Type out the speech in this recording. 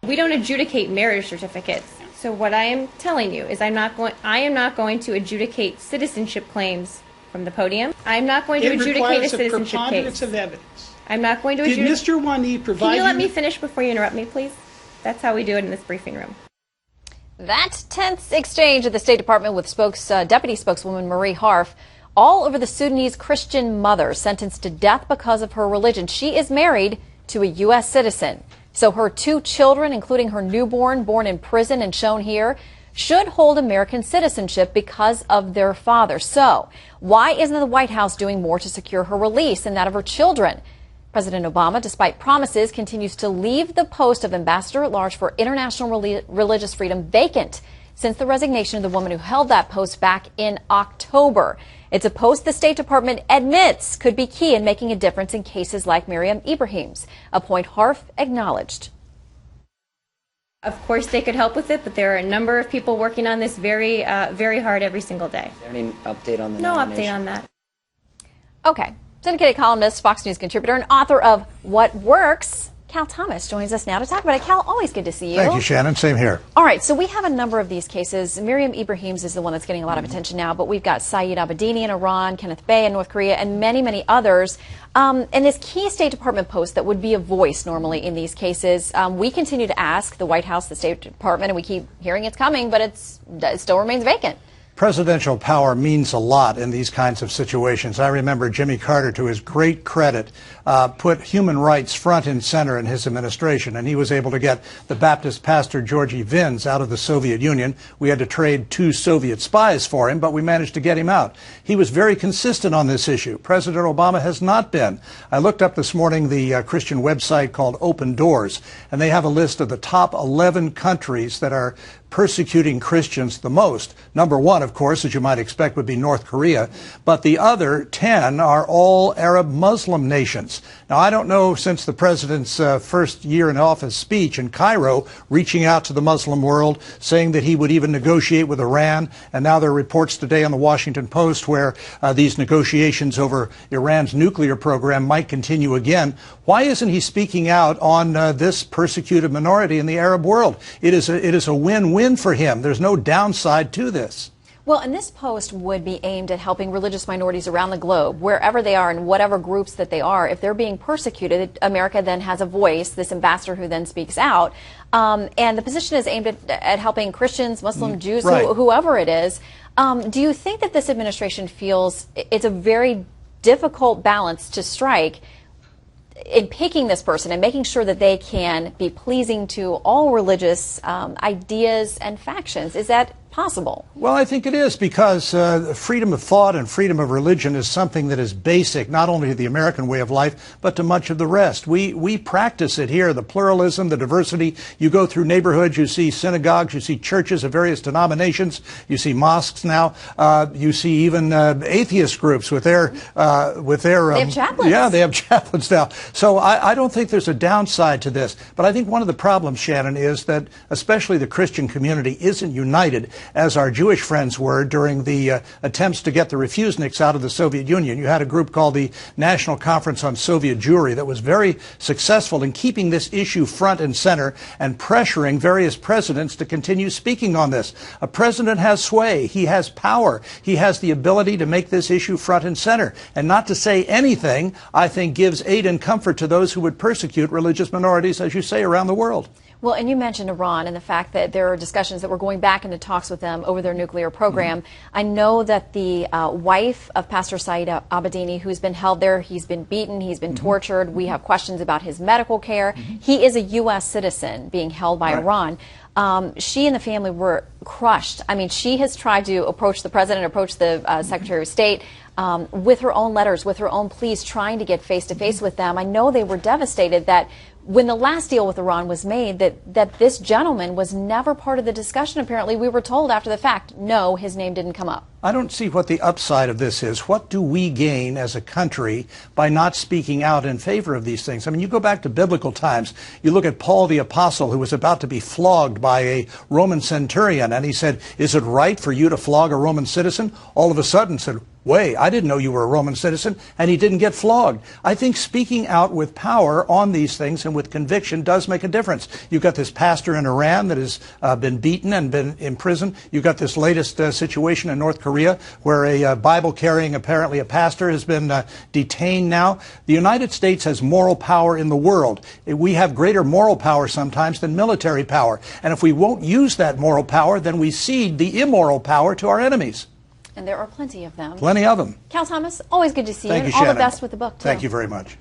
We don't adjudicate marriage certificates. So what I am telling you is I am not going to adjudicate citizenship claims from the podium. I'm not going to adjudicate a citizenship case. Of evidence. I'm not going to adjudicate. Did Mr. Wani provide Can you let me finish before you interrupt me, please? That's how we do it in this briefing room. That tense exchange at the State Department with Deputy Spokeswoman Marie Harf, all over the Sudanese Christian mother sentenced to death because of her religion. She is married to a U.S. citizen. So her 2 children, including her newborn, born in prison and shown here, should hold American citizenship because of their father. So why isn't the White House doing more to secure her release and that of her children? President Obama, despite promises, continues to leave the post of Ambassador at Large for International Religious Freedom vacant since the resignation of the woman who held that post back in October. It's a post the State Department admits could be key in making a difference in cases like Miriam Ibrahim's, a point Harf acknowledged. Of course, they could help with it, but there are a number of people working on this very hard every single day. Is there any update on the No nomination? update on that. Okay. Syndicated columnist, Fox News contributor, and author of What Works, Cal Thomas joins us now to talk about it. Cal, always good to see you. Thank you, Shannon. Same here. All right, so we have a number of these cases. Miriam Ibrahim's is the one that's getting a lot of attention now, but we've got Saeed Abedini in Iran, Kenneth Bey in North Korea, and many, many others. And this key State Department post that would be a voice normally in these cases, we continue to ask the White House, the State Department, and we keep hearing it's coming, but it still remains vacant. Presidential power means a lot in these kinds of situations. I remember Jimmy Carter, to his great credit, put human rights front and center in his administration, and he was able to get the Baptist pastor Georgy Vins out of the Soviet Union. We had to trade 2 Soviet spies for him, but we managed to get him out. He was very consistent on this issue. President Obama has not been. I looked up this morning the Christian website called Open Doors, and they have a list of the top 11 countries that are persecuting Christians the most. Number 1, of course, as you might expect, would be North Korea, but the other 10 are all Arab Muslim nations. Now, I don't know, since the president's first year in office speech in Cairo, reaching out to the Muslim world, saying that he would even negotiate with Iran, and now there are reports today on the Washington Post where these negotiations over Iran's nuclear program might continue again. Why isn't he speaking out on this persecuted minority in the Arab world? It is a win-win for him. There's no downside to this. Well, and this post would be aimed at helping religious minorities around the globe, wherever they are and whatever groups that they are. If they're being persecuted, America then has a voice, this ambassador who then speaks out. And the position is aimed at helping Christians, Muslim, Jews, right. Whoever it is. Do you think that this administration feels it's a very difficult balance to strike in picking this person and making sure that they can be pleasing to all religious ideas and factions? Is that possible? Well, I think it is, because freedom of thought and freedom of religion is something that is basic not only to the American way of life, but to much of the rest. We practice it here, the pluralism, the diversity. You go through neighborhoods, you see synagogues, you see churches of various denominations, you see mosques now, you see even atheist groups with their they have chaplains. Yeah, they have chaplains now. So I don't think there's a downside to this. But I think one of the problems, Shannon, is that especially the Christian community isn't united as our Jewish friends were during the attempts to get the refuseniks out of the Soviet Union. You had a group called the National Conference on Soviet Jewry that was very successful in keeping this issue front and center and pressuring various presidents to continue speaking on this. A president has sway. He has power. He has the ability to make this issue front and center. And not to say anything, I think, gives aid and comfort to those who would persecute religious minorities, as you say, around the world. Well, and you mentioned Iran and the fact that there are discussions that we're going back into talks with them over their nuclear program. I know that the wife of Pastor Saeed Abedini, who's been held there, he's been beaten, he's been tortured. We have questions about his medical care. He is a U.S. citizen being held by Iran. She and the family were crushed. I mean, she has tried to approach the president, approach the Secretary of State with her own letters, with her own pleas, trying to get face-to-face with them. I know they were devastated that when the last deal with Iran was made, that this gentleman was never part of the discussion. Apparently, we were told after the fact, no, his name didn't come up. I don't see what the upside of this is. What do we gain as a country by not speaking out in favor of these things? I mean, you go back to biblical times. You look at Paul the Apostle, who was about to be flogged by a Roman centurion, and he said, "Is it right for you to flog a Roman citizen?" All of a sudden said, way, I didn't know you were a Roman citizen, and he didn't get flogged. I think speaking out with power on these things and with conviction does make a difference. You've got this pastor in Iran that has been beaten and been imprisoned. You've got this latest situation in North Korea where a Bible-carrying, apparently a pastor, has been detained now. The United States has moral power in the world. We have greater moral power sometimes than military power. And if we won't use that moral power, then we cede the immoral power to our enemies. And there are plenty of them. Plenty of them. Cal Thomas, always good to see you. Thank you, and all Shannon. the best with the book, too. Thank you very much.